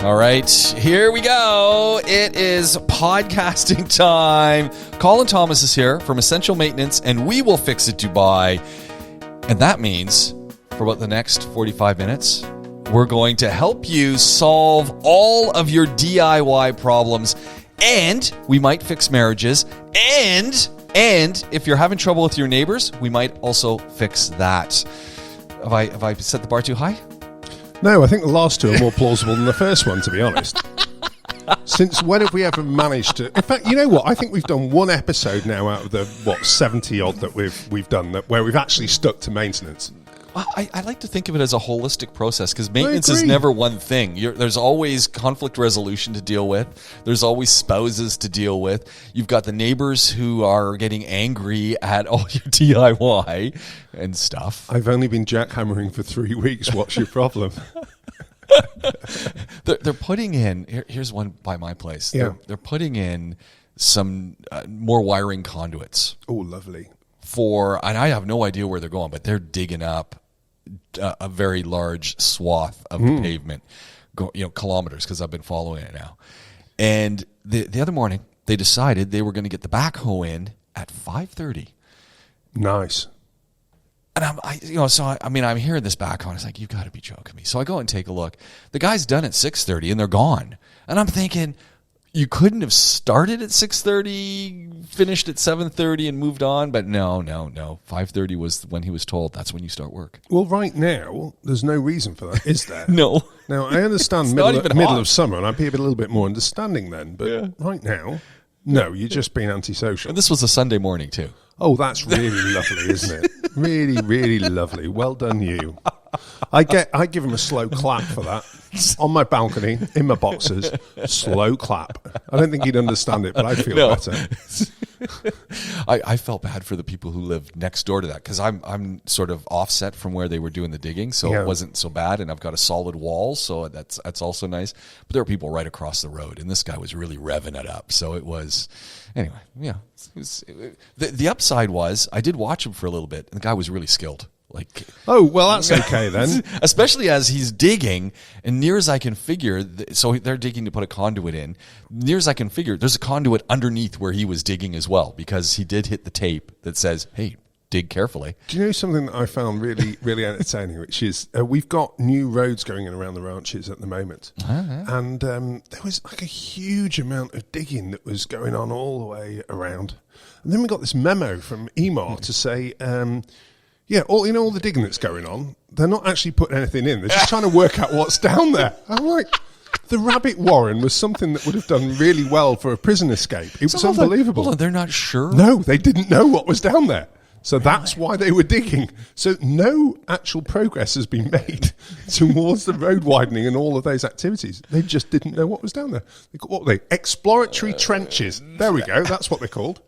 All right, here we go. It is podcasting time. Colin Thomas is here from Essential Maintenance and WeWillFixIt Dubai. And that means for about the next 45 minutes, we're going to help you solve all of your DIY problems. And we might fix marriages. And if you're having trouble with your neighbors, we might also fix that. Have I set the bar too high? No, I think the last two are more plausible than the first one, to be honest. Since when have we ever managed to... In fact, you know what? I think we've done one episode now out of the, 70-odd that we've done where we've actually stuck to maintenance. I like to think of it as a holistic process because maintenance is never one thing. There's always conflict resolution to deal with. There's always spouses to deal with. You've got the neighbors who are getting angry at all your DIY and stuff. I've only been jackhammering for 3 weeks. What's your problem? They're putting in... Here's one by my place. Yeah. They're putting in some more wiring conduits. Oh, lovely. And I have no idea where they're going, but they're digging up a very large swath of the pavement, kilometers, because I've been following it now. And the other morning, they decided they were going to get the backhoe in at 5:30. Nice. And I'm hearing this backhoe, and it's like, you've got to be joking me. So I go and take a look. The guy's done at 6:30, and they're gone. And I'm thinking, you couldn't have started at 6:30, finished at 7:30, and moved on? But no. 5:30 was when he was told that's when you start work. Well, right now, there's no reason for that, is there? No. Now, I understand middle of summer, and I'd be a little bit more understanding then. But right now, no, you're just being antisocial. And this was a Sunday morning, too. Oh, that's really lovely, isn't it? Really, really lovely. Well done, you. I give him a slow clap for that. On my balcony, in my boxers, slow clap. I don't think he'd understand it, but I feel better. I felt bad for the people who lived next door to that because I'm sort of offset from where they were doing the digging, so it wasn't so bad, and I've got a solid wall, so that's also nice. But there were people right across the road, and this guy was really revving it up. So it was, anyway, yeah. The upside was I did watch him for a little bit, and the guy was really skilled. Oh, well, that's okay then. Especially as he's digging, and near as I can figure, so they're digging to put a conduit in. Near as I can figure, there's a conduit underneath where he was digging as well, because he did hit the tape that says, hey, dig carefully. Do you know something that I found really, really entertaining, which is we've got new roads going in around the ranches at the moment. And there was like a huge amount of digging that was going on all the way around. And then we got this memo from EMAR to say... all the digging that's going on, they're not actually putting anything in. They're just trying to work out what's down there. I'm like, the rabbit warren was something that would have done really well for a prison escape. It was unbelievable. Hold on, they're not sure? No, they didn't know what was down there. So that's why they were digging. So no actual progress has been made towards the road widening and all of those activities. They just didn't know what was down there. What were they? Exploratory trenches. There we go. That's what they're called.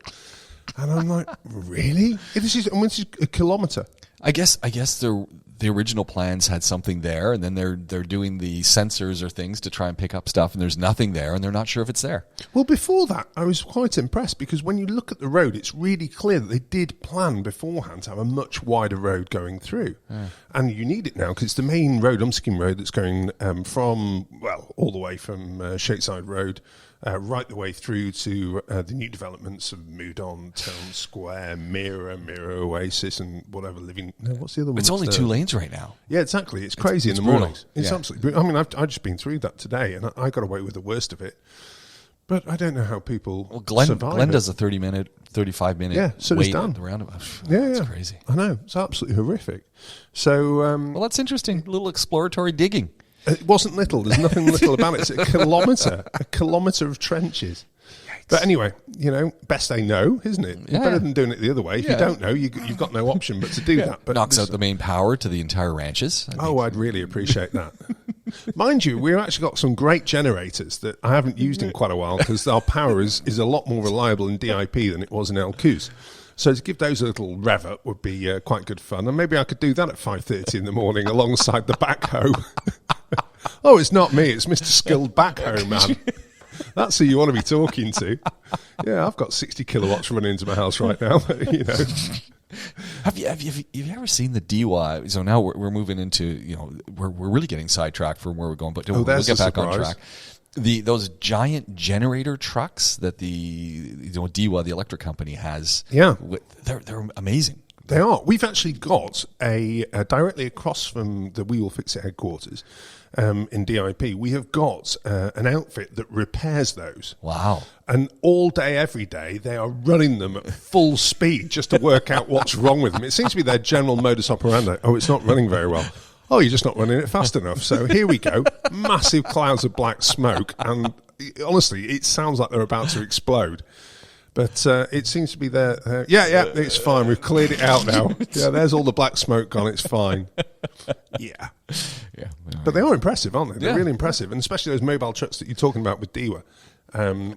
And I'm like, really? This is a kilometre. I guess the original plans had something there, and then they're doing the sensors or things to try and pick up stuff, and there's nothing there, and they're not sure if it's there. Well, before that, I was quite impressed, because when you look at the road, it's really clear that they did plan beforehand to have a much wider road going through. Yeah. And you need it now, because it's the main road, Umskin Road, that's going all the way from Shakeside Road, right the way through to the new developments of Moudon, Town Square, Mira Oasis, and whatever what's the other one? It's only 2 lanes right now. Yeah, exactly. It's crazy in the mornings. It's absolutely. I mean, I've just been through that today, and I got away with the worst of it. But I don't know how people survive. Glenn does a 35-minute wait at the roundabout. It's crazy. I know. It's absolutely horrific. So, well, that's interesting. A little exploratory digging. It wasn't little. There's nothing little about it. It's a kilometre of trenches. Yikes. But anyway, best they know, isn't it? It's better than doing it the other way. If you don't know, you've got no option but to do that. But knocks out the main power to the entire ranches. I'd really appreciate that. Mind you, we've actually got some great generators that I haven't used in quite a while, because our power is a lot more reliable in DIP than it was in LQs. So to give those a little rev up would be quite good fun. And maybe I could do that at 5:30 in the morning alongside the backhoe. Oh, it's not me. It's Mr. Skilled Backhoe Man. That's who you want to be talking to. Yeah, I've got 60 kilowatts running into my house right now. Have you ever seen the DIY? So now we're moving into, we're really getting sidetracked from where we're going, but we'll get back on track. Those giant generator trucks that the DIY, the electric company, has. Yeah, they're amazing. They are. We've actually got a directly across from the WeWillFixIt headquarters in DIP. We have got an outfit that repairs those. Wow! And all day, every day, they are running them at full speed just to work out what's wrong with them. It seems to be their general modus operandi. Oh, it's not running very well. Oh, you're just not running it fast enough. So here we go. Massive clouds of black smoke, and honestly, it sounds like they're about to explode. But it seems to be there. Yeah, it's fine. We've cleared it out now. Yeah, there's all the black smoke gone. It's fine. Yeah. But they are impressive, aren't they? They're really impressive, and especially those mobile trucks that you're talking about with DIWA.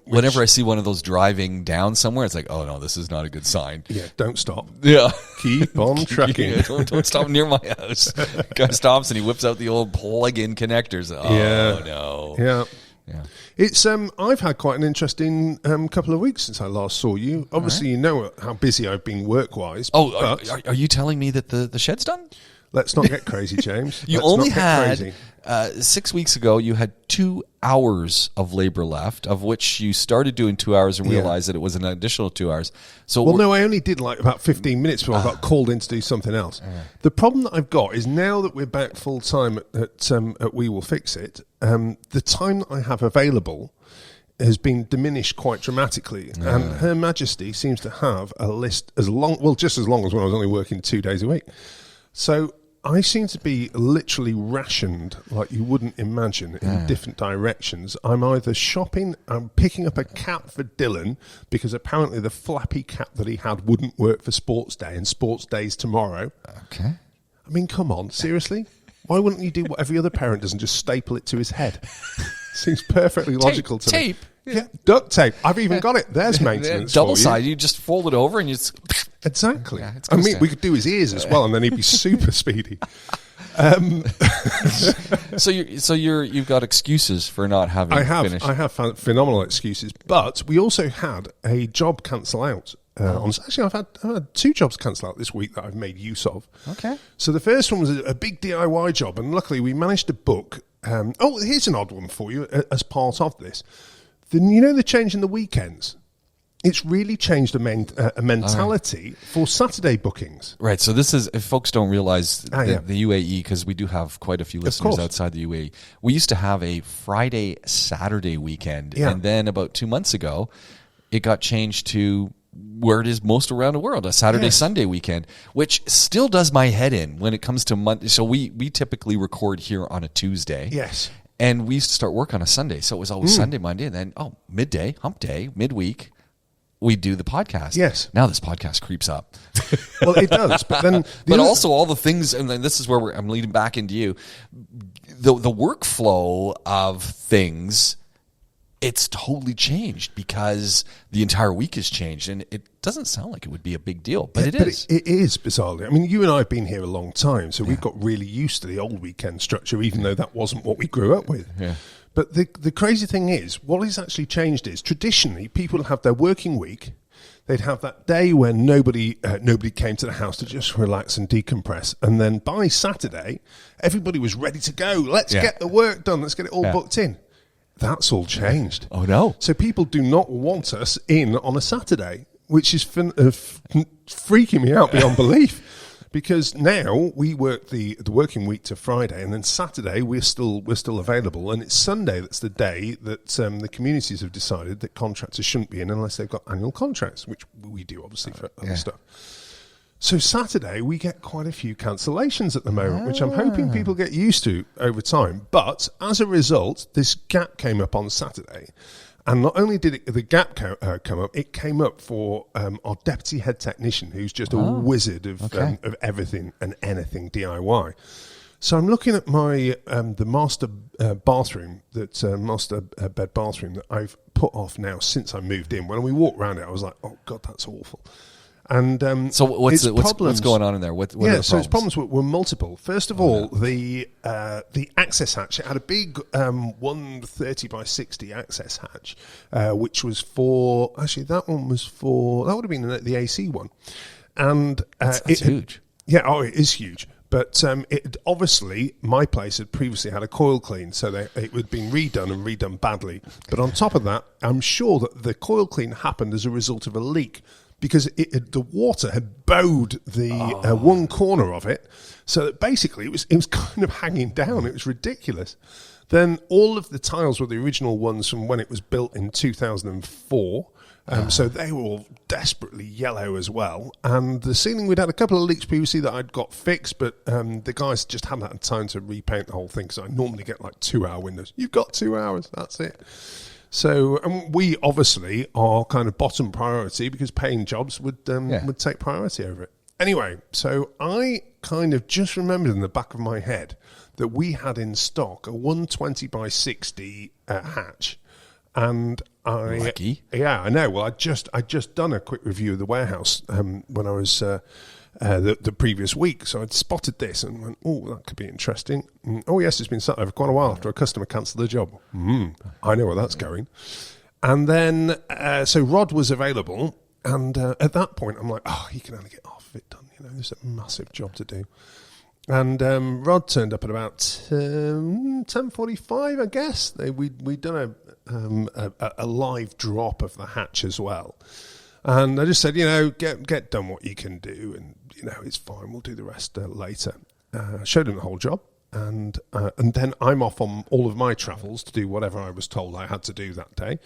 Whenever I see one of those driving down somewhere, it's like, oh no, this is not a good sign. Yeah, don't stop. Yeah. Keep on trucking. Yeah, don't stop near my house. Guy stops and he whips out the old plug-in connectors. Oh no. Yeah. It's I've had quite an interesting couple of weeks since I last saw you. Obviously, you know how busy I've been work-wise. Oh, are you telling me that the shed's done? Let's not get crazy, James. You only had 6 weeks ago. You had 2 hours of labor left, of which you started doing 2 hours and realized that it was an additional 2 hours. So, no, I only did like about 15 minutes before I got called in to do something else. The problem that I've got is now that we're back full time at WeWillFixIt, the time that I have available has been diminished quite dramatically, and Her Majesty seems to have a list just as long as when I was only working 2 days a week. So I seem to be literally rationed like you wouldn't imagine in different directions. I'm either shopping, I'm picking up a cap for Dylan because apparently the flappy cap that he had wouldn't work for Sports Day, and Sports Day's tomorrow. Okay. I mean, come on, seriously? Why wouldn't you do what every other parent does and just staple it to his head? Seems perfectly logical to me. Tape. Yeah, duct tape. I've even got it. There's maintenance. Double side. You just fold it over and you just... Exactly. Yeah, I mean, we could do his ears as well, and then he'd be super speedy. So you've got excuses for not having finished. I have found phenomenal excuses, but we also had a job cancel out. Actually, I've had 2 jobs cancel out this week that I've made use of. Okay. So the first one was a big DIY job, and luckily we managed to book. Here's an odd one for you as part of this. The change in the weekends. It's really changed a mentality for Saturday bookings. Right. So this is, if folks don't realize, the UAE, because we do have quite a few listeners outside the UAE, we used to have a Friday-Saturday weekend. Yeah. And then about 2 months ago, it got changed to where it is most around the world, a Saturday-Sunday weekend, which still does my head in when it comes to Monday. So we typically record here on a Tuesday. Yes. And we used to start work on a Sunday. So it was always Sunday, Monday, and then, midday, hump day, midweek, we do the podcast. Yes. Now this podcast creeps up. Well, it does. But then, also all the things, and then this is where I'm leading back into you. The workflow of things, it's totally changed because the entire week has changed, and it doesn't sound like it would be a big deal, but it is. It is, bizarrely. I mean, you and I have been here a long time, so we've got really used to the old weekend structure, even though that wasn't what we grew up with. Yeah. But the crazy thing is, what has actually changed is, traditionally, people have their working week. They'd have that day when nobody came to the house to just relax and decompress. And then by Saturday, everybody was ready to go. Let's get the work done. Let's get it all booked in. That's all changed. Oh, no. So people do not want us in on a Saturday, which is freaking me out beyond belief. Because now we work the working week to Friday, and then Saturday we're still available, and it's Sunday that's the day that the communities have decided that contractors shouldn't be in unless they've got annual contracts, which we do obviously for other stuff. So Saturday we get quite a few cancellations at the moment, which I'm hoping people get used to over time. But as a result, this gap came up on Saturday. And not only did the gap come up, it came up for our deputy head technician, who's just a wizard of everything and anything DIY. So I'm looking at my the master bathroom, master bed bathroom that I've put off now since I moved in. When we walked around it, I was like, "Oh God, that's awful." And so what's going on in there? What are the problems? So its problems were multiple. First of all, the access hatch, it had a big 130 by 60 access hatch, which was that would have been the AC one. And That's huge. Yeah, it is huge. But it obviously, my place had previously had a coil clean, so it had been redone and redone badly. But on top of that, I'm sure that the coil clean happened as a result of a leak, because the water had bowed the one corner of it, so that basically it was kind of hanging down. It was ridiculous. Then all of the tiles were the original ones from when it was built in 2004. So they were all desperately yellow as well. And the ceiling, we'd had a couple of leaks previously that I'd got fixed, but the guys just hadn't had time to repaint the whole thing, because I normally get like 2-hour windows. You've got 2 hours, that's it. So we obviously are kind of bottom priority, because paying jobs would take priority over it. Anyway, so I kind of just remembered in the back of my head that we had in stock a 120 by 60 hatch. And Lucky. Yeah, I know. Well, I'd just done a quick review of the warehouse when I was the previous week. So I'd spotted this and went, oh, that could be interesting. Oh, yes, it's been sat over quite a while after a customer cancelled the job. I know where that's going. And then, so Rod was available. And at that point, I'm like, oh, he can only get half of it done. You know, there's a massive job to do. And Rod turned up at about 10:45, I guess. We'd done a live drop of the hatch as well. And I just said, get done what you can do, and it's fine. We'll do the rest later. Showed him the whole job, and then I'm off on all of my travels to do whatever I was told I had to do that day.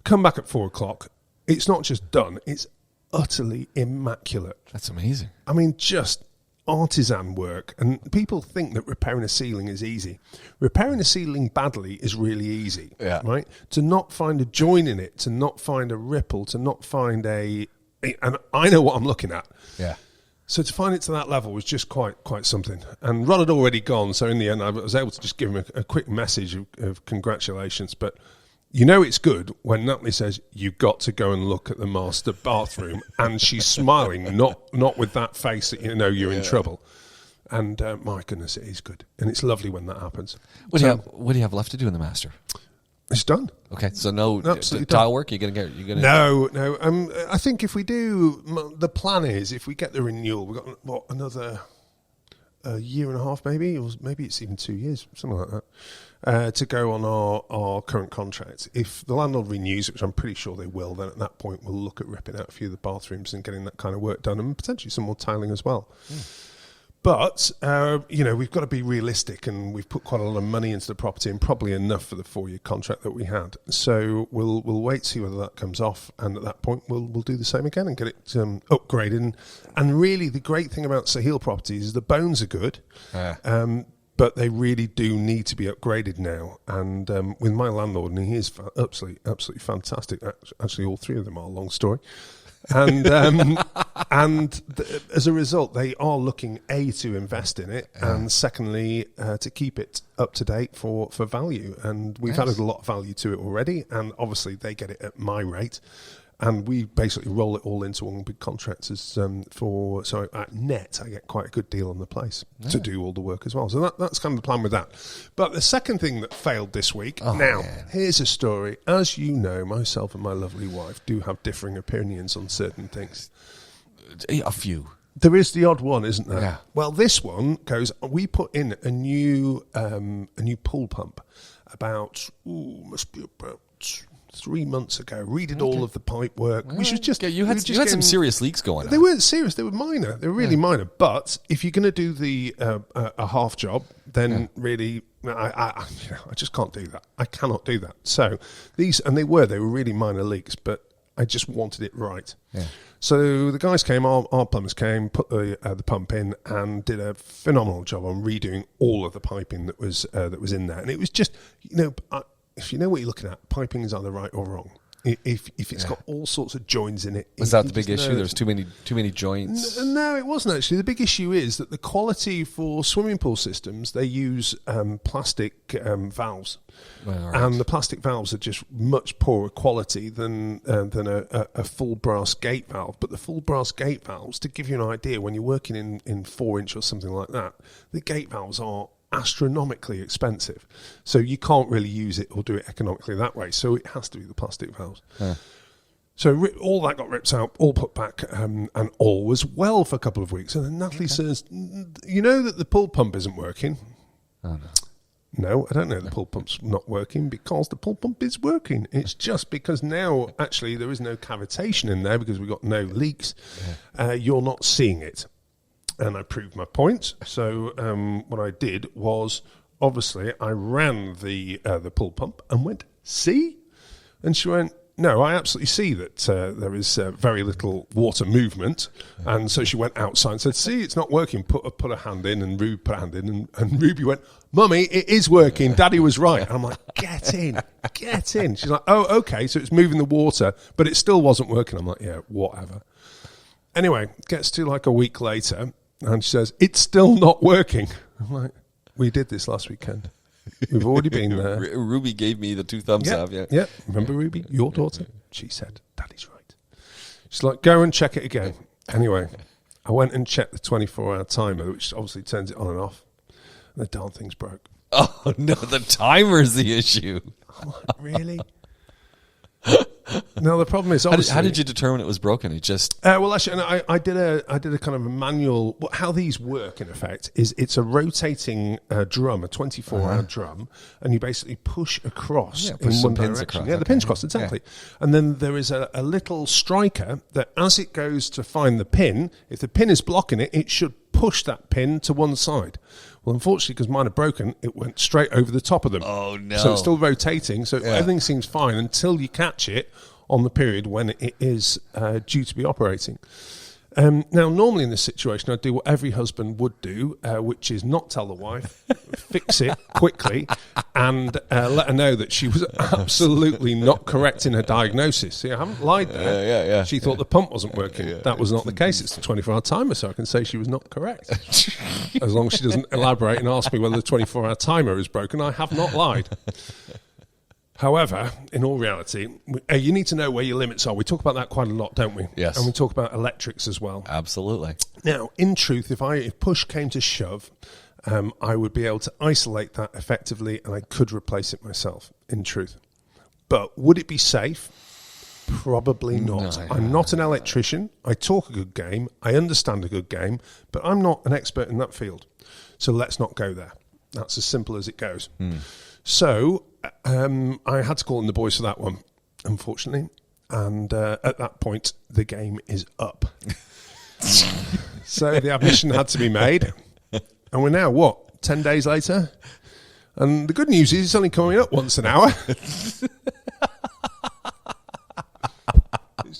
Come back at 4:00. It's not just done; it's utterly immaculate. That's amazing. I mean, just artisan work. And people think that repairing a ceiling is easy. Repairing a ceiling badly is really easy, right? To not find a join in it, to not find a ripple, to not find and I know what I'm looking at. Yeah. So to find it to that level was just quite something. And Ron had already gone, so in the end I was able to just give him a quick message of congratulations. But it's good when Natalie says, you've got to go and look at the master bathroom, and she's smiling, not with that face that you're in trouble. And my goodness, it is good. And it's lovely when that happens. What do you have left to do in the master? It's done. Okay, so no Absolutely tile done. work? You're gonna No. I think if we do, the plan is, if we get the renewal, we've got, another a year and a half maybe, or maybe it's even 2 years, something like that, to go on our current contract. If the landlord renews it, which I'm pretty sure they will, then at that point we'll look at ripping out a few of the bathrooms and getting that kind of work done, and potentially some more tiling as well. But, we've got to be realistic, and we've put quite a lot of money into the property, and probably enough for the 4-year contract that we had. So we'll wait, see whether that comes off, and at that point we'll do the same again and get it upgraded. And really, the great thing about Sahil properties is the bones are good, but they really do need to be upgraded now. And with my landlord, and he is absolutely fantastic. Actually, all three of them are, long story. And as a result, they are looking, A, to invest in it, and secondly, to keep it up to date for value. And we've added a lot of value to it already, and obviously they get it at my rate. And we basically roll it all into one big contract so at net, I get quite a good deal on the place to do all the work as well. So that's kind of the plan with that. But the second thing that failed this week, here's a story. As you know, myself and my lovely wife do have differing opinions on certain things. A few. There is the odd one, isn't there? Yeah. Well, this one goes, we put in a new pool pump must be about 3 months ago. Redid all of the pipe work, which was just... You had some serious leaks going on. They weren't serious, they were minor. They were really minor. But if you're going to do the a half job, then really... I just can't do that. I cannot do that. So they were really minor leaks, but I just wanted it right. Yeah. So the guys came, our plumbers came, put the pump in, and did a phenomenal job on redoing all of the piping that was in there. And it was just, if you know what you're looking at, piping is either right or wrong. If it's got all sorts of joins in it. Was that the big issue? There's too many joints? No, it wasn't actually. The big issue is that the quality for swimming pool systems, they use plastic valves. Right. And the plastic valves are just much poorer quality than a full brass gate valve. But the full brass gate valves, to give you an idea, when you're working in 4-inch or something like that, the gate valves are astronomically expensive, so you can't really use it or do it economically that way, so it has to be the plastic valves. So all that got ripped out, all put back, and all was well for a couple of weeks. And then Natalie says, you know that the pull pump isn't working? Oh, no. No, I don't know the pull pump's not working because the pull pump is working. It's just because now, actually, there is no cavitation in there because we've got no leaks. You're not seeing it. And I proved my point. So what I did was, obviously, I ran the pull pump and went, see? And she went, no, I absolutely see that there is very little water movement. And so she went outside and said, see, it's not working. Put her hand in, and Ruby put her hand in. And Ruby went, Mummy, it is working. Daddy was right. And I'm like, get in. She's like, oh, okay. So it's moving the water, but it still wasn't working. I'm like, yeah, whatever. Anyway, gets to like a week later, and she says, it's still not working. I'm like, we did this last weekend. We've already been there. Ruby gave me the 2 thumbs up. Yeah. Remember Ruby, your daughter? She said, Daddy's right. She's like, go and check it again. Anyway, I went and checked the 24-hour timer, which obviously turns it on and off. And the darn thing's broke. Oh, no, the timer's the issue. I'm like, really? No, the problem is obviously... How did you determine it was broken? It just... well, actually, I did a kind of a manual... How these work, in effect, is it's a rotating drum, a 24-hour drum, and you basically push across in one direction. Across. Yeah, the pins across, exactly. Yeah. And then there is a little striker that as it goes to find the pin, if the pin is blocking it, it should push that pin to one side. Well, unfortunately, because mine are broken, it went straight over the top of them. Oh, no. So it's still rotating, so everything seems fine until you catch it on the period when it is due to be operating. Now, normally in this situation, I'd do what every husband would do, which is not tell the wife, fix it quickly, and let her know that she was absolutely not correct in her diagnosis. See, I haven't lied there. Yeah. She thought the pump wasn't working. That was not the case. It's the 24-hour timer, so I can say she was not correct. As long as she doesn't elaborate and ask me whether the 24-hour timer is broken, I have not lied. However, in all reality, you need to know where your limits are. We talk about that quite a lot, don't we? Yes. And we talk about electrics as well. Absolutely. Now, in truth, if push came to shove, I would be able to isolate that effectively and I could replace it myself, in truth. But would it be safe? Probably not. No, I'm not an electrician. I talk a good game. I understand a good game, but I'm not an expert in that field. So let's not go there. That's as simple as it goes. So I had to call in the boys for that one, unfortunately. And at that point, the game is up. So the admission had to be made. And we're now, 10 days later? And the good news is it's only coming up once an hour. It's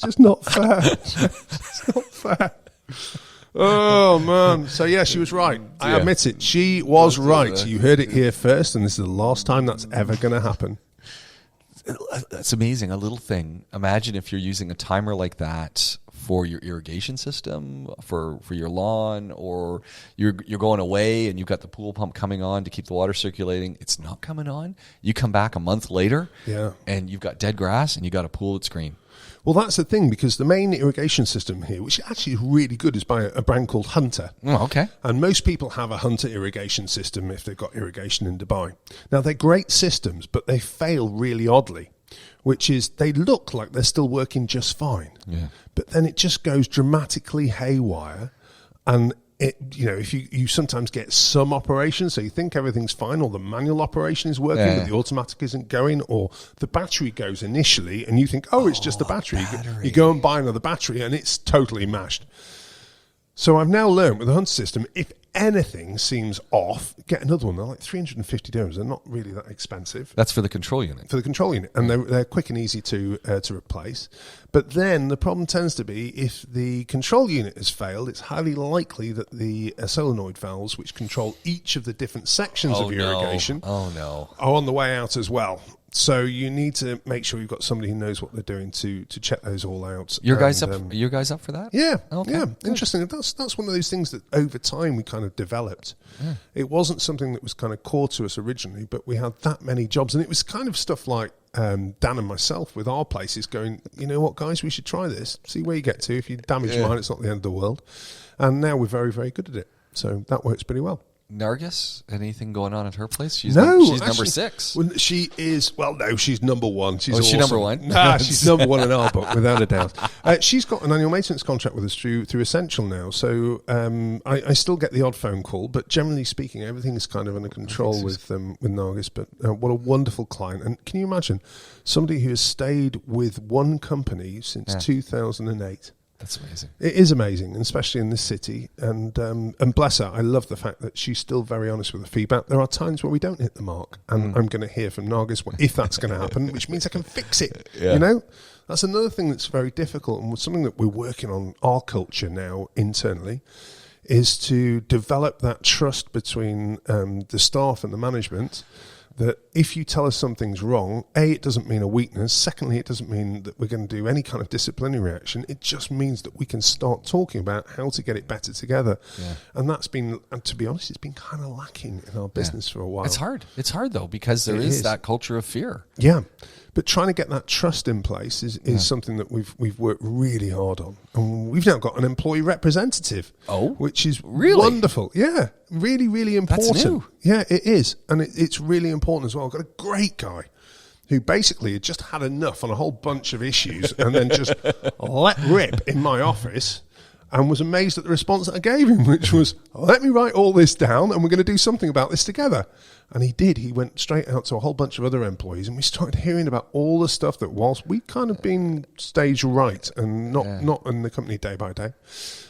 just not fair. It's not fair. Oh, man. So, yeah, she was right. I admit it. She was right. You heard it here first, and this is the last time that's ever going to happen. That's amazing. A little thing. Imagine if you're using a timer like that for your irrigation system, for your lawn, or you're going away and you've got the pool pump coming on to keep the water circulating. It's not coming on. You come back a month later, and you've got dead grass and you got a pool that's green. Well, that's the thing, because the main irrigation system here, which actually is really good, is by a brand called Hunter. Oh, okay. And most people have a Hunter irrigation system if they've got irrigation in Dubai. Now, they're great systems, but they fail really oddly, which is they look like they're still working just fine. Yeah. But then it just goes dramatically haywire. And if you sometimes get some operation, so you think everything's fine, or the manual operation is working, but the automatic isn't going, or the battery goes initially, and you think, it's just the battery. You go and buy another battery, and it's totally mashed. So I've now learned with the Hunter system, if anything seems off, get another one. They're like $350. They're not really that expensive. That's for the control unit. For the control unit, and they're quick and easy to replace. But then the problem tends to be if the control unit has failed, it's highly likely that the solenoid valves, which control each of the different sections of irrigation, are on the way out as well. So you need to make sure you've got somebody who knows what they're doing to check those all out. Are you guys up for that? Yeah. Okay. Yeah. Interesting. That's one of those things that over time we kind of developed. Yeah. It wasn't something that was kind of core to us originally, but we had that many jobs, and it was kind of stuff like Dan and myself with our places going, you know what, guys, we should try this. See where you get to. If you damage mine, it's not the end of the world. And now we're very, very good at it. So that works pretty well. Nargis, anything going on at her place? She's actually, number 6. Well, she is. Well, no, she's number 1. She's is she number 1? Nah, she's number 1 in our book, without a doubt. She's got an annual maintenance contract with us through Essential now, so I still get the odd phone call, but generally speaking, everything is kind of under control with Nargis. But what a wonderful client! And can you imagine somebody who has stayed with one company since 2008? That's amazing. It is amazing, and especially in this city. And bless her, I love the fact that she's still very honest with the feedback. There are times where we don't hit the mark, and I'm going to hear from Nargis if that's going to happen, which means I can fix it. Yeah. You know, that's another thing that's very difficult, and something that we're working on our culture now internally is to develop that trust between the staff and the management. That if you tell us something's wrong, A, it doesn't mean a weakness. Secondly, it doesn't mean that we're going to do any kind of disciplinary reaction. It just means that we can start talking about how to get it better together. Yeah. And that's been, and to be honest, it's been kind of lacking in our business for a while. It's hard. It's hard, though, because there is that culture of fear. Yeah. But trying to get that trust in place is something that we've worked really hard on. And we've now got an employee representative. Which is wonderful. Yeah, really, really important. That's new. Yeah, it is. And it's really important as well. I've got a great guy who basically had just had enough on a whole bunch of issues and then just let rip in my office and was amazed at the response that I gave him, which was, let me write all this down and we're going to do something about this together. And he did. He went straight out to a whole bunch of other employees, and we started hearing about all the stuff that whilst we kind of been staged right and not in the company day by day,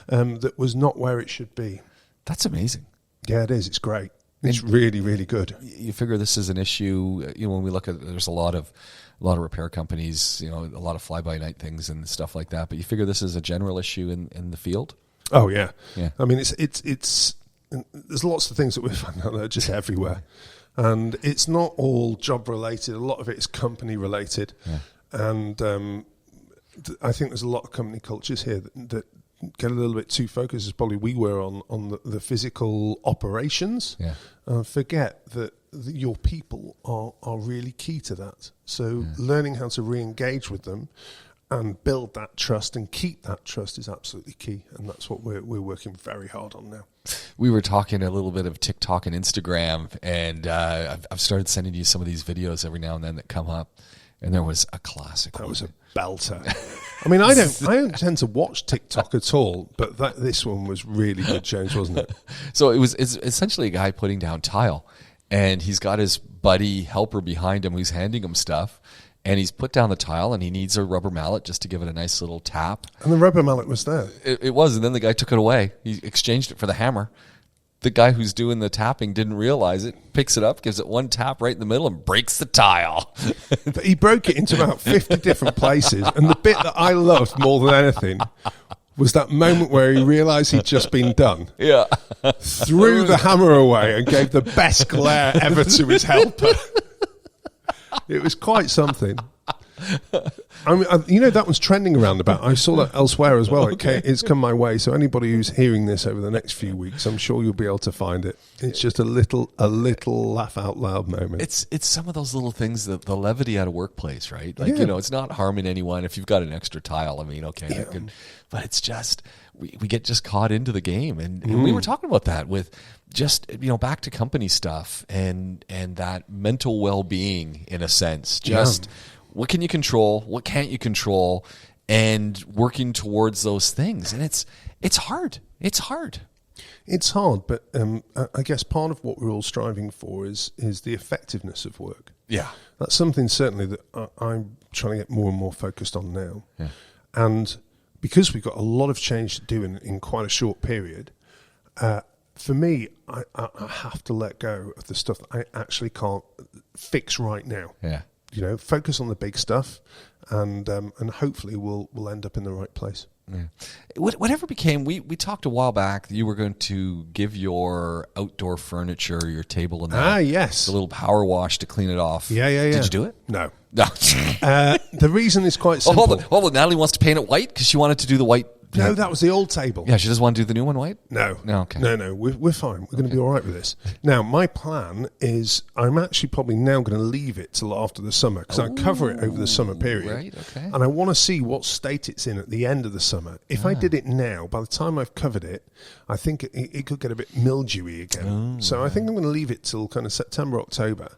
that was not where it should be. That's amazing. Yeah, it is. It's great. It's really, really good. You figure this is an issue, when we look at, there's a lot of repair companies, a lot of fly-by-night things and stuff like that, but you figure this is a general issue in the field? Oh, yeah. I mean, it's there's lots of things that we've found out that are just everywhere. And it's not all job related. A lot of it is company related. Yeah. And I think there's a lot of company cultures here that get a little bit too focused, as probably we were, on the physical operations. Yeah. And forget that your people are really key to that. So learning how to re-engage with them and build that trust and keep that trust is absolutely key. And that's what we're working very hard on now. We were talking a little bit of TikTok and Instagram, and I've started sending you some of these videos every now and then that come up, and there was a classic. That was a belter. I mean, I don't tend to watch TikTok at all, but this one was really good, James, wasn't it? So it's essentially a guy putting down tile, and he's got his buddy helper behind him who's handing him stuff. And he's put down the tile, and he needs a rubber mallet just to give it a nice little tap. And the rubber mallet was there. It was, and then the guy took it away. He exchanged it for the hammer. The guy who's doing the tapping didn't realize it, picks it up, gives it one tap right in the middle, and breaks the tile. He broke it into about 50 different places. And the bit that I loved more than anything was that moment where he realised he'd just been done. Yeah. Threw the hammer away and gave the best glare ever to his helper. It was quite something. I mean, that was trending around about. I saw that elsewhere as well. Okay. It's come my way. So anybody who's hearing this over the next few weeks, I'm sure you'll be able to find it. It's just a little laugh out loud moment. It's some of those little things, that the levity at a workplace, right? Like, it's not harming anyone if you've got an extra tile. I mean, okay, but it's just we get just caught into the game, and we were talking about that with just back to company stuff and that mental well-being, in a sense. Just what can you control, what can't you control, and working towards those things. And it's hard. It's hard. It's hard, but I guess part of what we're all striving for is the effectiveness of work. Yeah, that's something certainly that I'm trying to get more and more focused on now. Yeah. And because we've got a lot of change to do in quite a short period, for me, I have to let go of the stuff that I actually can't fix right now. Yeah. Focus on the big stuff, and hopefully we'll end up in the right place. Yeah. Whatever became, we talked a while back that you were going to give your outdoor furniture, your table and that, yes, a little power wash to clean it off. Yeah. Did you do it? No. The reason is quite simple. Hold on. Natalie wants to paint it white because she wanted to do the white No, that was the old table. Yeah, she doesn't want to do the new one white? No. Okay. No, we're fine. We're going to be all right with this. Now, my plan is I'm actually probably now going to leave it till after the summer because I cover it over the summer period. Right, okay. And I want to see what state it's in at the end of the summer. If I did it now, by the time I've covered it, I think it could get a bit mildewy again. So I think I'm going to leave it till kind of September, October.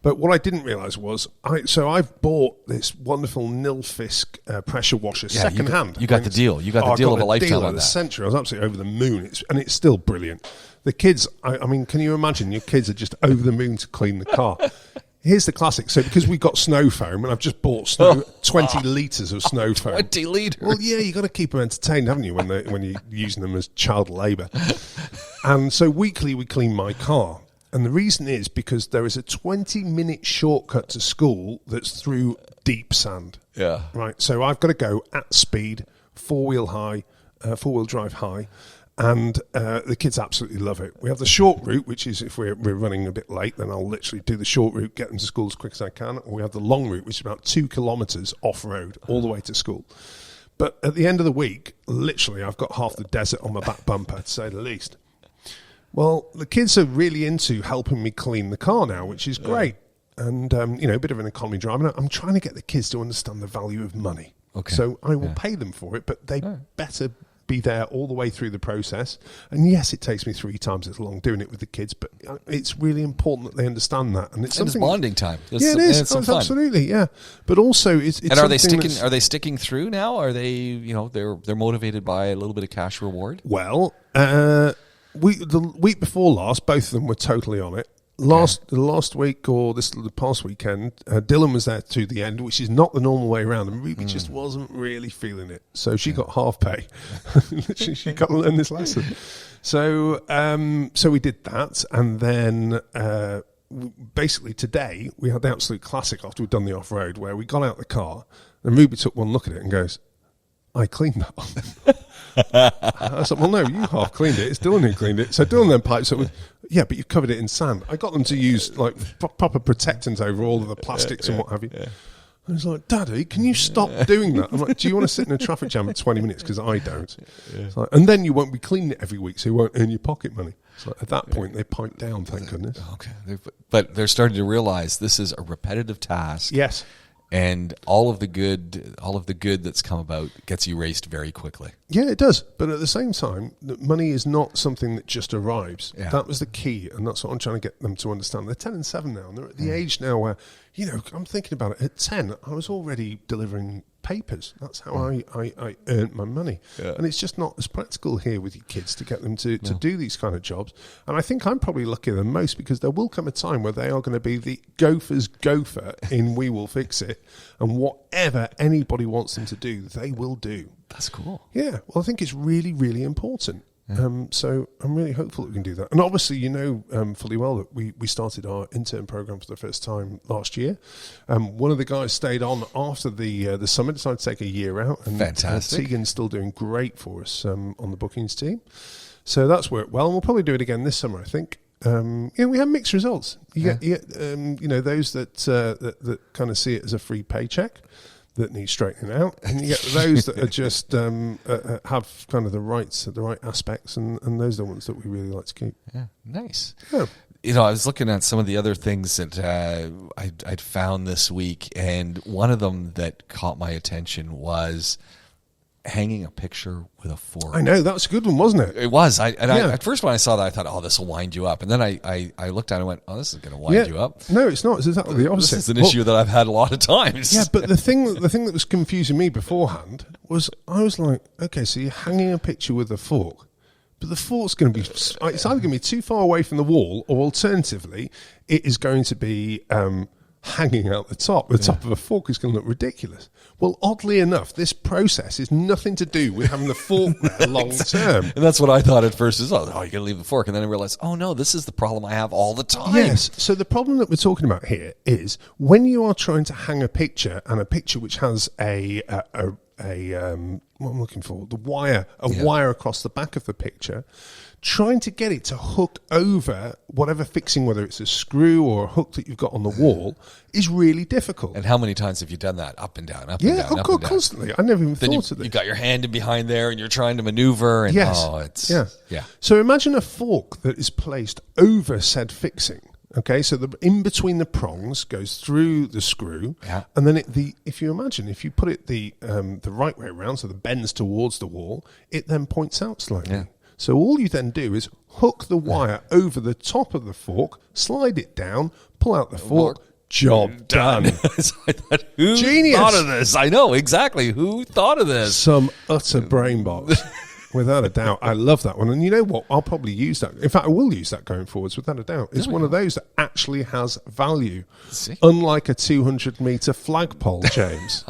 But what I didn't realise was, I've bought this wonderful Nilfisk pressure washer second hand. You got the deal. You got the deal of a lifetime on that. Century. I was absolutely over the moon, and it's still brilliant. The kids, I mean, can you imagine? Your kids are just over the moon to clean the car. Here's the classic. So because we got snow foam, and I've just bought 20 litres of snow foam. 20 litres? Well, yeah, you got to keep them entertained, haven't you, when you're using them as child labour? And so weekly we clean my car. And the reason is because there is a 20-minute shortcut to school that's through deep sand. Yeah. Right. So I've got to go at speed, four-wheel drive high, and the kids absolutely love it. We have the short route, which is if we're running a bit late, then I'll literally do the short route, get them to school as quick as I can. Or we have the long route, which is about 2 kilometres off-road all the way to school. But at the end of the week, literally, I've got half the desert on my back bumper, to say the least. Well, the kids are really into helping me clean the car now, which is great. And, a bit of an economy driver. I'm trying to get the kids to understand the value of money. Okay. So I will pay them for it, but they better be there all the way through the process. And yes, it takes me 3 times as long doing it with the kids, but it's really important that they understand that. And it's something. It's bonding time. It is. It's absolutely, yeah. But also, it's and are they sticking? Are they sticking through now? Are they? They're motivated by a little bit of cash reward. Well, the week before last, both of them were totally on it. Last week or the past weekend, Dylan was there to the end, which is not the normal way around, and Ruby just wasn't really feeling it. So she got half pay. she got to learn this lesson. So we did that, and then basically today we had the absolute classic after we'd done the off road, where we got out the car, and Ruby took one look at it and goes, "I cleaned that one." I said, "Well, no, you half cleaned it. It's Dylan who cleaned it." So Dylan then pipes up with, "Yeah, but you've covered it in sand." I got them to use like proper protectants over all of the plastics and what have you. Yeah. I was like, "Daddy, can you stop doing that?" I'm like, "Do you want to sit in a traffic jam for 20 minutes? Because I don't." Like, and then you won't be cleaning it every week, so you won't earn your pocket money. So at that point, they piped down, thank goodness. Okay, but they're starting to realize this is a repetitive task. Yes. And all of the good that's come about gets erased very quickly. Yeah, it does. But at the same time, money is not something that just arrives. Yeah. That was the key, and that's what I'm trying to get them to understand. They're 10 and 7 now, and they're at the age now where, I'm thinking about it. At 10, I was already delivering papers. That's how I earned my money. Yeah. And it's just not as practical here with your kids to get them to do these kind of jobs. And I think I'm probably luckier than most, because there will come a time where they are going to be the gopher's gopher in We Will Fix It, and whatever anybody wants them to do, they will do. That's cool. Yeah. Well, I think it's really, really important. Yeah. So I'm really hopeful that we can do that. And obviously, fully well that we started our intern program for the first time last year. One of the guys stayed on after the summit, decided to take a year out. And fantastic. Tegan's still doing great for us on the bookings team. So that's worked well. And we'll probably do it again this summer, I think. We have mixed results. You get those that kind of see it as a free paycheck that need straightening out, and you get those that are just have kind of the right aspects, and those are the ones that we really like to keep. Yeah, nice. Yeah. I was looking at some of the other things that I'd found this week, and one of them that caught my attention was hanging a picture with a fork. I know, that was a good one, wasn't it? It was. At first when I saw that, I thought, "Oh, this will wind you up." And then I looked at it and went, "Oh, this is going to wind you up." No, it's not. It's exactly the opposite. This is an issue that I've had a lot of times. Yeah, but the thing that was confusing me beforehand was I was like, okay, so you're hanging a picture with a fork, but the fork's going to be, it's either going to be too far away from the wall, or alternatively, it is going to be hanging out the top. The top of a fork is going to look ridiculous. Well, oddly enough, this process is nothing to do with having the fork there long term. And that's what I thought at first is, you're going to leave the fork. And then I realized, oh no, this is the problem I have all the time. Yes. So the problem that we're talking about here is when you are trying to hang a picture, and a picture which has a what I'm looking for, a wire across the back of the picture, trying to get it to hook over whatever fixing, whether it's a screw or a hook that you've got on the wall, is really difficult. And how many times have you done that? Up and down, up and Yeah, down, oh up God, and down. constantly. I never even Then thought of this. you got your hand in behind there and you're trying to maneuver. And, Yeah. So imagine a fork that is placed over said fixing. Okay, so the in between the prongs goes through the screw, and then if you put it the right way around, so the bends towards the wall, it then points out slightly. Yeah. So all you then do is hook the wire over the top of the fork, slide it down, pull out the fork. Job done. Who Genius. thought of this? I know, exactly. Who thought of this? Some utter brain box. Without a doubt. I love that one. And you know what? I'll probably use that. In fact, I will use that going forwards, without a doubt. It's one of those that actually has value. See? Unlike a 200-metre flagpole, James.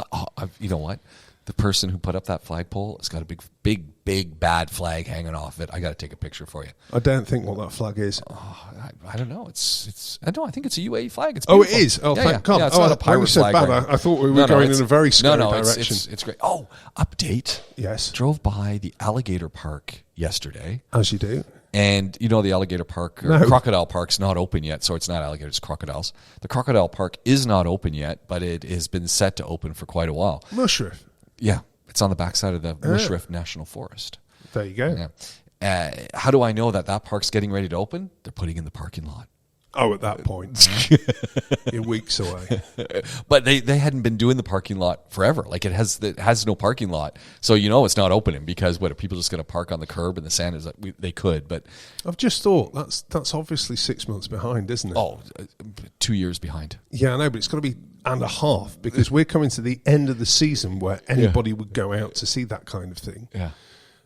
You know what? The person who put up that flagpole has got a big, bad flag hanging off it. I got to take a picture for you. I don't think what that flag is. I don't know. I think it's a UAE flag. It's beautiful. beautiful. It is? Oh, thank God. It's not a pirate flag. I thought we were going in a very scary direction. It's great. Oh, update. Yes. Drove by the alligator park yesterday. As you do. And you know the alligator park, or crocodile park's not open yet, so it's not alligators, it's crocodiles. The crocodile park is not open yet, but it has been set to open for quite a while. Mushroom. Yeah, it's on the backside of the Mushriff National Forest. There you go. Yeah. How do I know that park's getting ready to open? They're putting in the parking lot. Oh, at that point. You're weeks away. But they hadn't been doing the parking lot forever. Like it has no parking lot. So you know it's not opening because what, are people just going to park on the curb and the sand is like, they could, but I've just thought that's obviously 6 months behind, isn't it? Oh, 2 years behind. Yeah, I know, but it's got to be and a half because we're coming to the end of the season where anybody would go out to see that kind of thing. Yeah.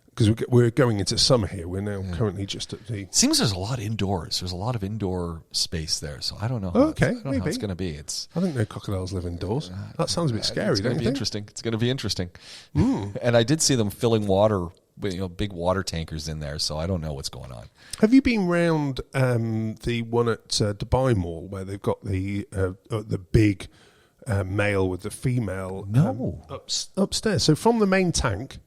Because we're going into summer here. We're now currently just at the... Seems there's a lot indoors. There's a lot of indoor space there, so I don't know. How how it's going to be. I think no crocodiles live indoors. That sounds a bit scary, It's going to be interesting. It's going to be interesting. And I did see them filling water, big water tankers in there, so I don't know what's going on. Have you been round the one at Dubai Mall where they've got the big male with the female upstairs? So from the main tank...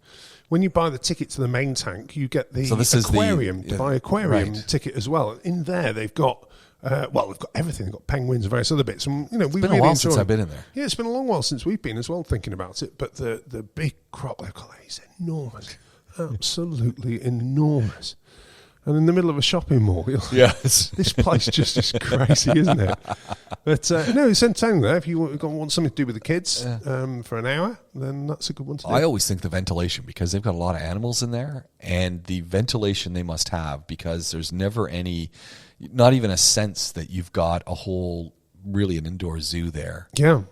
When you buy the ticket to the main tank, you get the aquarium, Dubai aquarium ticket as well. In there, they've got they've got everything. They've got penguins and various other bits. And we been a while since I've been in there. Yeah, it's been a long while since we've been as well, thinking about it. But the big crocodile is enormous, absolutely enormous. And in the middle of a shopping mall, yes, this place just is crazy, isn't it? But no, it's entertaining there. If you want something to do with the kids for an hour, then that's a good one to do. I always think the ventilation, because they've got a lot of animals in there, and the ventilation they must have, because there's never not even a sense that you've got an indoor zoo there. Yeah.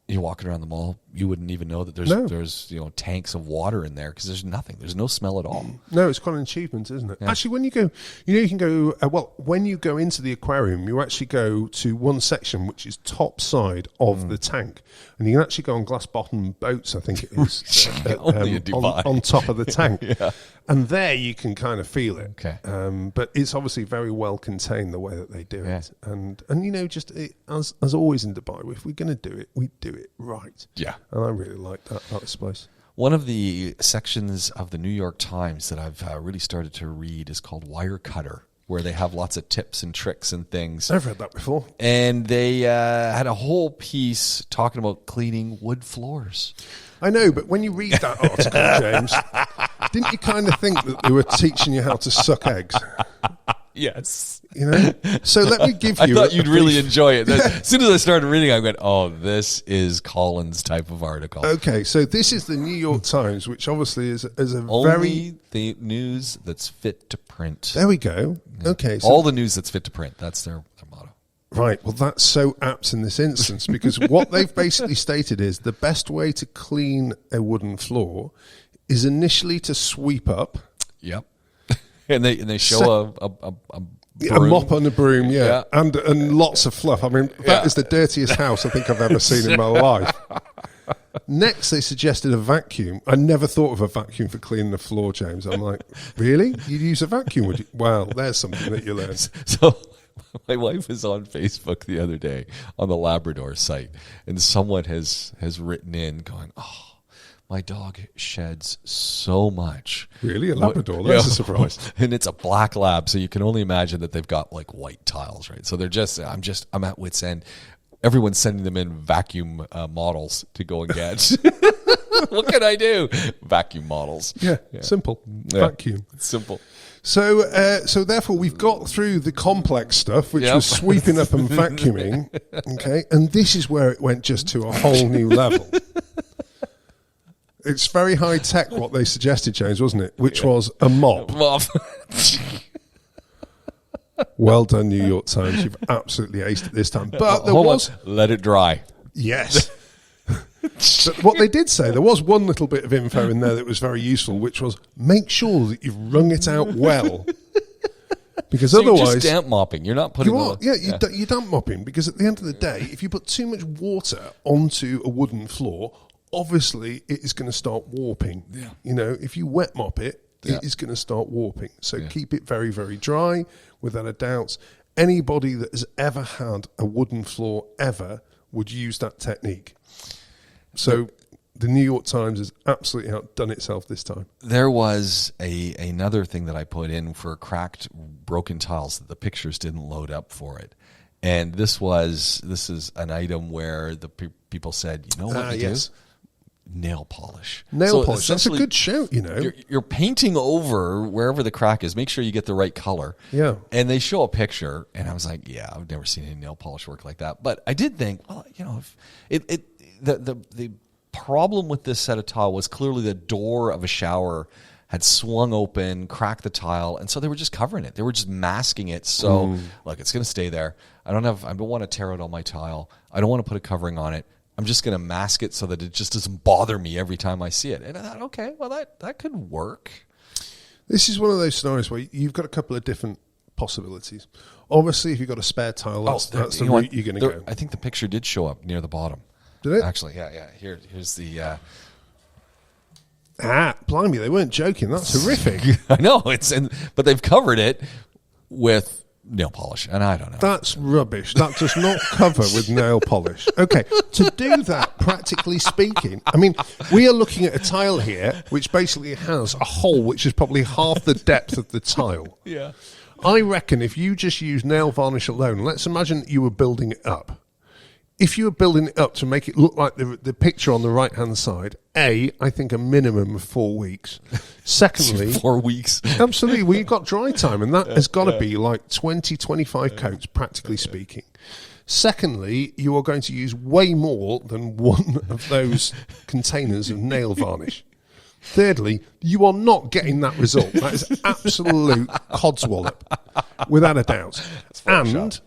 You're walking around the mall, you wouldn't even know that there's tanks of water in there because there's nothing. There's no smell at all. No, it's quite an achievement, isn't it? Yeah. Actually, when you go, you can go, when you go into the aquarium, you actually go to one section which is top side of the tank. And you can actually go on glass bottom boats, I think it is, on top of the tank. Yeah. And there you can kind of feel it. Okay. But it's obviously very well contained the way that they do it. And as always in Dubai, if we're going to do it, we do it right. Yeah. And I really like that about this place. One of the sections of the New York Times that I've really started to read is called Wirecutter, where they have lots of tips and tricks and things. I've read that before. And they had a whole piece talking about cleaning wood floors. I know, but when you read that article, James, didn't you kind of think that they were teaching you how to suck eggs? Yes. So let me give you... I thought you'd really enjoy it. As soon as I started reading, I went, oh, this is Colin's type of article. Okay, so this is the New York Times, which obviously is a Only the news that's fit to print. There we go. Yeah. Okay. So all the news that's fit to print. That's their motto. Right. Well, that's so apt in this instance because what they've basically stated is the best way to clean a wooden floor is initially to sweep up. Yep. And they show a mop and a broom, yeah. And lots of fluff. I mean, that is the dirtiest house I think I've ever seen in my life. Next, they suggested a vacuum. I never thought of a vacuum for cleaning the floor, James. I'm like, really? You'd use a vacuum, would you? Well, there's something that you learn. So my wife was on Facebook the other day on the Labrador site, and someone has written in going, oh, My dog sheds so much. Really? A Labrador? That's a surprise. And it's a black lab, so you can only imagine that they've got like white tiles, right? So they're I'm at wit's end. Everyone's sending them in vacuum models to go and get. What can I do? Vacuum models. Yeah. Simple. Yeah. Vacuum. Simple. So therefore, we've got through the complex stuff, which was sweeping up and vacuuming. Okay, and this is where it went just to a whole new level. It's very high tech what they suggested, James, wasn't it? Which was a mop. Well done, New York Times. You've absolutely aced it this time. But there was... Let it dry. Yes. But what they did say, there was one little bit of info in there that was very useful, which was make sure that you've wrung it out well. Because so otherwise... you're just damp mopping. You're not putting... You're damp mopping, because at the end of the day, if you put too much water onto a wooden floor, obviously it is going to start warping. Yeah. You know, if you wet mop it, it is going to start warping. So keep it very, very dry, without a doubt. Anybody that has ever had a wooden floor ever would use that technique. So the New York Times has absolutely outdone itself this time. There was another thing that I put in for cracked, broken tiles that the pictures didn't load up for it. And this is an item where the people said, you know what you do? Nail polish. Nail polish. That's a good shout, you know. You're painting over wherever the crack is. Make sure you get the right color. Yeah. And they show a picture, and I was like, yeah, I've never seen any nail polish work like that. But I did think, well, you know, if the problem with this set of tile was clearly the door of a shower had swung open, cracked the tile, and so they were just covering it. They were just masking it. So, look, it's going to stay there. I don't want to tear out all my tile. I don't want to put a covering on it. I'm just going to mask it so that it just doesn't bother me every time I see it. And I thought, okay, well, that could work. This is one of those scenarios where you've got a couple of different possibilities. Obviously, if you've got a spare tile, that's the route you're going to go. I think the picture did show up near the bottom. Did it? Actually, yeah. Here's the... blimey, they weren't joking. That's horrific. I know, but they've covered it with nail polish, and I don't know. That's rubbish. That does not cover with nail polish. Okay, to do that, practically speaking, I mean, we are looking at a tile here which basically has a hole which is probably half the depth of the tile. Yeah. I reckon if you just use nail varnish alone, let's imagine you were building it up. If you were building it up to make it look like the picture on the right-hand side, I think a minimum of 4 weeks. Secondly... 4 weeks. Absolutely. Well, you've got dry time, and that has got to be like 20, 25 coats, practically speaking. Secondly, you are going to use way more than one of those containers of nail varnish. Thirdly, you are not getting that result. That is absolute codswallop, without a doubt. And...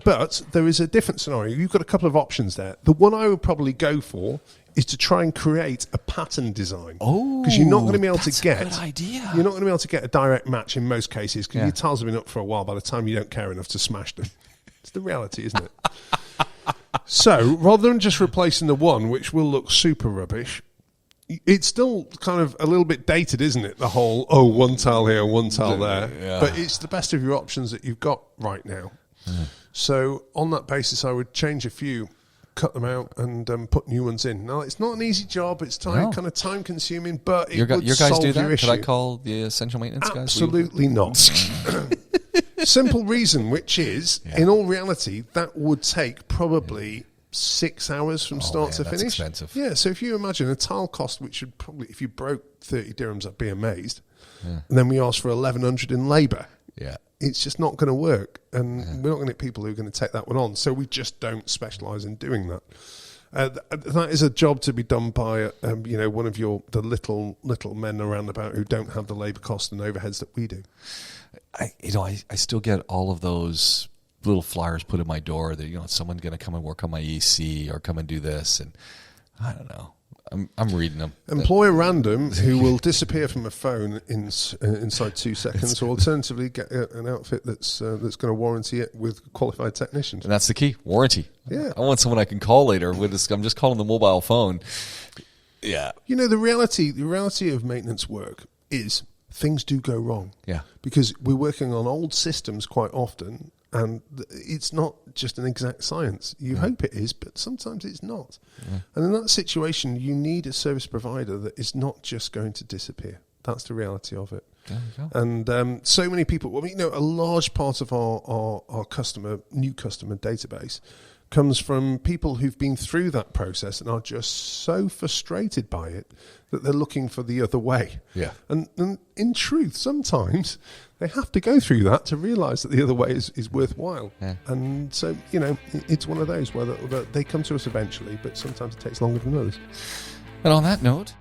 but there is a different scenario. You've got a couple of options there. The one I would probably go for is to try and create a pattern design. Oh, because you're not going to be able to get. A good idea. You're not going to be able to get a direct match in most cases because your tiles have been up for a while. By the time you don't care enough to smash them, it's the reality, isn't it? So rather than just replacing the one, which will look super rubbish, it's still kind of a little bit dated, isn't it? The whole one tile here, one tile there. Yeah. But it's the best of your options that you've got right now. Yeah. So on that basis, I would change a few, cut them out, and put new ones in. Now, it's not an easy job. It's kind of time-consuming, but it would your guys solve do that? your issue. Could I call the essential maintenance guys? Absolutely not. Simple reason, which is, in all reality, that would take probably 6 hours from start to finish. That's expensive. Yeah, so if you imagine a tile cost, which would probably, if you broke 30 dirhams, I'd be amazed. Yeah. And then we ask for 1,100 in labour. Yeah. It's just not going to work, and we're not going to get people who are going to take that one on. So we just don't specialise in doing that. That is a job to be done by, one of the little men around about who don't have the labour costs and overheads that we do. I still get all of those little flyers put in my door that someone's going to come and work on my EC or come and do this, and I don't know. I'm reading them. Employ a random who will disappear from a phone inside 2 seconds, or alternatively get an outfit that's going to warranty it with qualified technicians. And that's the key, warranty. Yeah, I want someone I can call later. I'm just calling the mobile phone. Yeah, the reality of maintenance work is things do go wrong. Yeah, because we're working on old systems quite often. And it's not just an exact science. You hope it is, but sometimes it's not. Yeah. And in that situation, you need a service provider that is not just going to disappear. That's the reality of it. There you go. And so many people, well, a large part of our new customer database comes from people who've been through that process and are just so frustrated by it that they're looking for the other way. Yeah. And in truth, sometimes they have to go through that to realise that the other way is worthwhile. Yeah. And so, it's one of those where they come to us eventually, but sometimes it takes longer than others. And on that note,